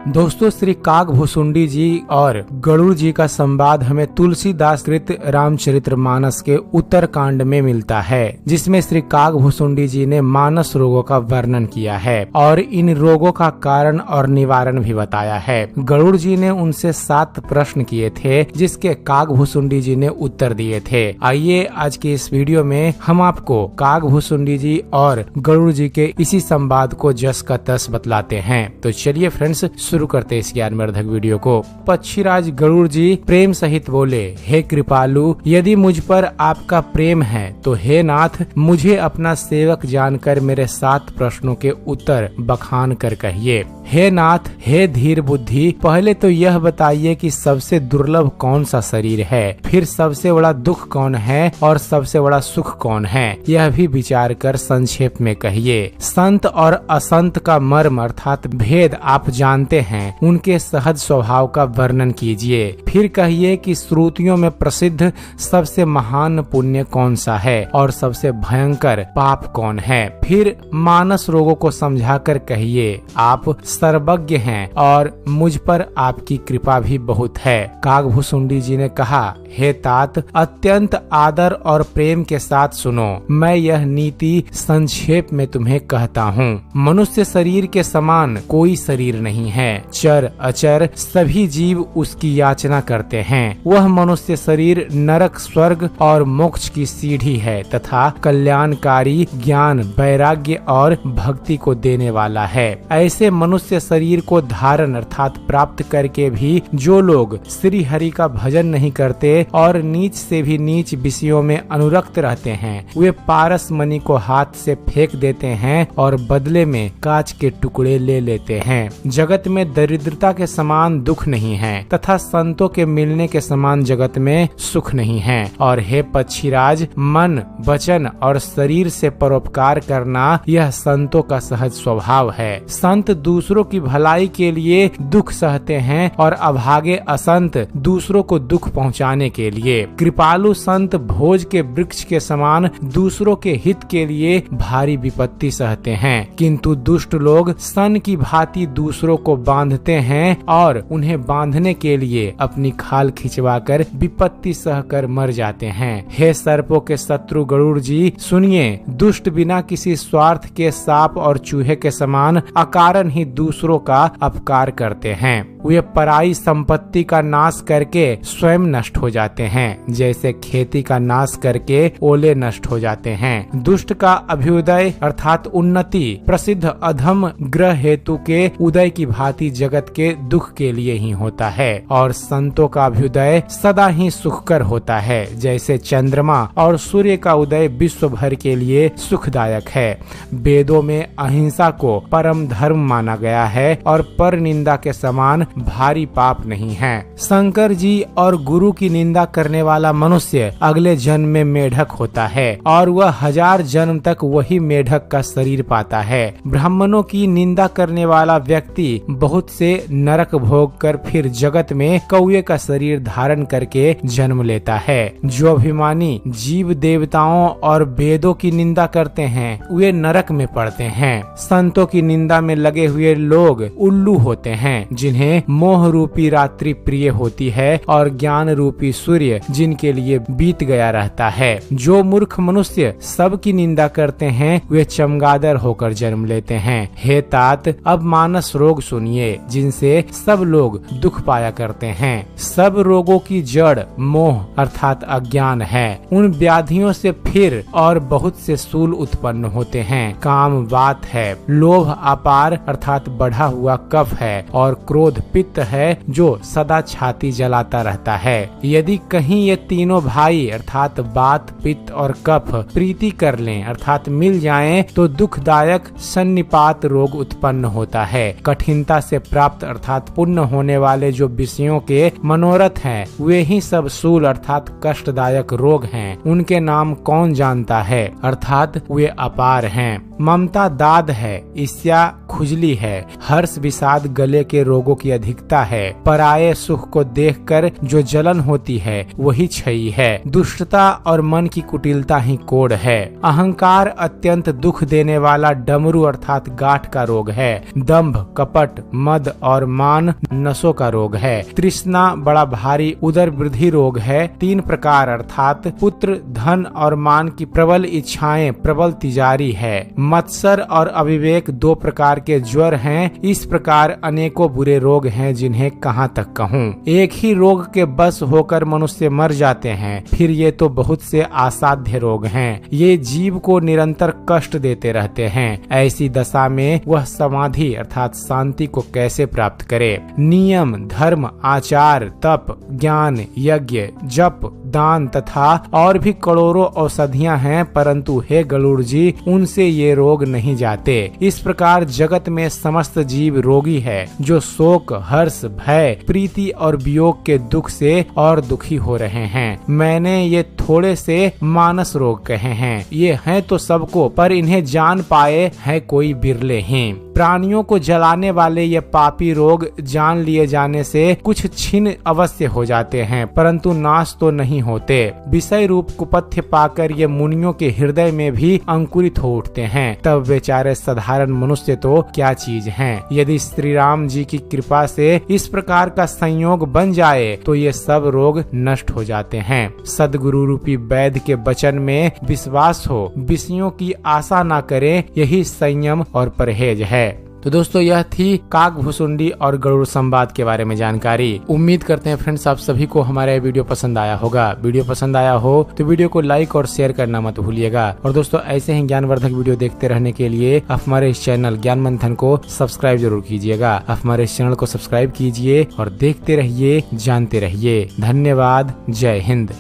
दोस्तों, श्री काकभुसुंडी जी और गरुड़ जी का संवाद हमें तुलसीदास कृत रामचरितमानस के उत्तर कांड में मिलता है, जिसमें श्री काकभुसुंडी जी ने मानस रोगों का वर्णन किया है और इन रोगों का कारण और निवारण भी बताया है। गरुड़ जी ने उनसे 7 प्रश्न किए थे, जिसके काकभुसुंडी जी ने उत्तर दिए थे। आइए आज के इस वीडियो में हम आपको काकभुसुंडी जी और गरुड़ जी के इसी संवाद को जस का तस बतलाते हैं। तो चलिए फ्रेंड्स, शुरू करते इस ज्ञानवर्धक वीडियो को। पक्षीराज गरुड़ जी प्रेम सहित बोले, हे कृपालु, यदि मुझ पर आपका प्रेम है तो हे नाथ, मुझे अपना सेवक जानकर मेरे 7 प्रश्नों के उत्तर बखान कर कहिए। हे नाथ, हे धीर बुद्धि, पहले तो यह बताइए कि सबसे दुर्लभ कौन सा शरीर है, फिर सबसे बड़ा दुख कौन है और सबसे बड़ा सुख कौन है, यह भी विचार कर संक्षेप में कहिए। संत और असंत का मर्म अर्थात भेद आप जानते हैं, उनके सहज स्वभाव का वर्णन कीजिए। फिर कहिए कि श्रुतियों में प्रसिद्ध सबसे महान पुण्य कौन सा है और सबसे भयंकर पाप कौन है। फिर मानस रोगों को समझाकर कहिए, आप सर्वज्ञ हैं और मुझ पर आपकी कृपा भी बहुत है। काकभुसुंडी जी ने कहा, हे तात, अत्यंत आदर और प्रेम के साथ सुनो, मैं यह नीति संक्षेप में तुम्हें कहता हूँ। मनुष्य शरीर के समान कोई शरीर नहीं है। चर अचर सभी जीव उसकी याचना करते हैं। वह मनुष्य शरीर नरक, स्वर्ग और मोक्ष की सीढ़ी है तथा कल्याणकारी ज्ञान, वैराग्य और भक्ति को देने वाला है। ऐसे मनुष्य शरीर को धारण अर्थात प्राप्त करके भी जो लोग श्री हरि का भजन नहीं करते और नीच से भी नीच विषयों में अनुरक्त रहते हैं, वे पारस मणि को हाथ से फेंक देते हैं और बदले में कांच के टुकड़े ले लेते हैं। जगत में दरिद्रता के समान दुख नहीं है तथा संतों के मिलने के समान जगत में सुख नहीं है। और हे पक्षीराज, मन, वचन और शरीर से परोपकार करना यह संतों का सहज स्वभाव है। संत दूसरों की भलाई के लिए दुख सहते हैं और अभागे असंत दूसरों को दुख पहुंचाने के लिए। कृपालु संत भोज के वृक्ष के समान दूसरों के हित के लिए भारी विपत्ति सहते हैं, किंतु दुष्ट लोग सन की भांति दूसरों को बांधते हैं और उन्हें बांधने के लिए अपनी खाल खिंचवाकर विपत्ति सहकर मर जाते हैं। हे सर्पों के शत्रु गरुड़ जी, सुनिए, दुष्ट बिना किसी स्वार्थ के सांप और चूहे के समान अकारण ही दूसरों का अपकार करते हैं। वे पराई संपत्ति का नाश करके स्वयं नष्ट हो जाते हैं, जैसे खेती का नाश करके ओले नष्ट हो जाते हैं। दुष्ट का अभ्युदय अर्थात उन्नति प्रसिद्ध अधम ग्रह हेतु के उदय की भांति जगत के दुख के लिए ही होता है और संतों का अभ्युदय सदा ही सुखकर होता है, जैसे चंद्रमा और सूर्य का उदय विश्व भर के लिए सुखदायक है। वेदों में अहिंसा को परम धर्म माना गया है और पर निंदा के समान भारी पाप नहीं है। शंकर जी और गुरु की निंदा करने वाला मनुष्य अगले जन्म में मेढक होता है और वह 1000 जन्म तक वही मेढक का शरीर पाता है। ब्राह्मणों की निंदा करने वाला व्यक्ति बहुत से नरक भोग कर फिर जगत में कौवे का शरीर धारण करके जन्म लेता है। जो अभिमानी जीव देवताओं और वेदों की निंदा करते हैं, वे नरक में पड़ते हैं। संतों की निंदा में लगे हुए लोग उल्लू होते हैं, जिन्हें मोह रूपी रात्रि प्रिय होती है और ज्ञान रूपी सूर्य जिनके लिए बीत गया रहता है। जो मूर्ख मनुष्य सबकी निंदा करते हैं, वे चमगादड़ होकर जन्म लेते हैं। हे तात, अब मानस रोग सुनिए, जिनसे सब लोग दुख पाया करते हैं। सब रोगों की जड़ मोह अर्थात अज्ञान है। उन व्याधियों से फिर और बहुत से शूल उत्पन्न होते हैं। काम वात है, लोभ अपार अर्थात बढ़ा हुआ कफ है और क्रोध पित्त है जो सदा छाती जलाता रहता है। यदि कहीं ये तीनों भाई अर्थात वात, पित्त और कफ प्रीति कर लें अर्थात मिल जाएं, तो दुखदायक सन्निपात रोग उत्पन्न होता है। कठिनता से प्राप्त अर्थात पुण्य होने वाले जो विषयों के मनोरथ हैं, वे ही सब शूल अर्थात कष्टदायक रोग हैं। उनके नाम कौन जानता है, अर्थात वे अपार हैं। ममता दाद है, ईर्ष्या खुजली है, हर्ष विषाद गले के रोगों की अधिकता है, पराये सुख को देखकर जो जलन होती है वही क्षयी है, दुष्टता और मन की कुटिलता ही कोढ़ है, अहंकार अत्यंत दुख देने वाला डमरू अर्थात गांठ का रोग है, दंभ कपट मद और मान नसों का रोग है, तृष्णा बड़ा भारी उदर वृद्धि रोग है, 3 प्रकार अर्थात पुत्र धन और मान की प्रबल इच्छाएं प्रबल तिजारी है, मत्सर और अविवेक 2 प्रकार के ज्वर हैं। इस प्रकार अनेकों बुरे रोग हैं जिन्हें कहाँ तक कहूँ। एक ही रोग के बस होकर मनुष्य मर जाते हैं, फिर ये तो बहुत से असाध्य रोग हैं। ये जीव को निरंतर कष्ट देते रहते हैं। ऐसी दशा में वह समाधि अर्थात शांति को कैसे प्राप्त करे। नियम धर्म आचार तप ज्ञान यज्ञ जप दान तथा और भी करोड़ों औषधियां हैं, परंतु हे गरुड़ जी उनसे ये रोग नहीं जाते। इस प्रकार जगत में समस्त जीव रोगी है, जो शोक हर्ष भय प्रीति और वियोग के दुख से और दुखी हो रहे हैं। मैंने ये थोड़े से मानस रोग कहे हैं, ये हैं तो सबको, पर इन्हें जान पाए हैं कोई बिरले हैं। प्राणियों को जलाने वाले ये पापी रोग जान लिए जाने से कुछ छीन अवश्य हो जाते हैं, परंतु नाश तो नहीं होते। विषय रूप कुपथ्य पाकर ये मुनियों के हृदय में भी अंकुरित हो उठते हैं। तब बेचारे साधारण मनुष्य तो क्या चीज हैं। यदि श्री राम जी की कृपा से इस प्रकार का संयोग बन जाए तो ये सब रोग नष्ट हो जाते हैं। सदगुरु रूपी वैद्य के वचन में विश्वास हो, विषयों की आशा ना करें, यही संयम और परहेज है। तो दोस्तों यह थी काकभुसुंडी और गरुड़ संवाद के बारे में जानकारी। उम्मीद करते हैं फ्रेंड्स आप सभी को हमारा वीडियो पसंद आया होगा। वीडियो पसंद आया हो तो वीडियो को लाइक और शेयर करना मत भूलिएगा। और दोस्तों ऐसे ही ज्ञानवर्धक वीडियो देखते रहने के लिए आप हमारे इस चैनल ज्ञान मंथन को सब्सक्राइब जरूर कीजिएगा। आप हमारे इस चैनल को सब्सक्राइब कीजिए और देखते रहिए, जानते रहिए। धन्यवाद। जय हिंद।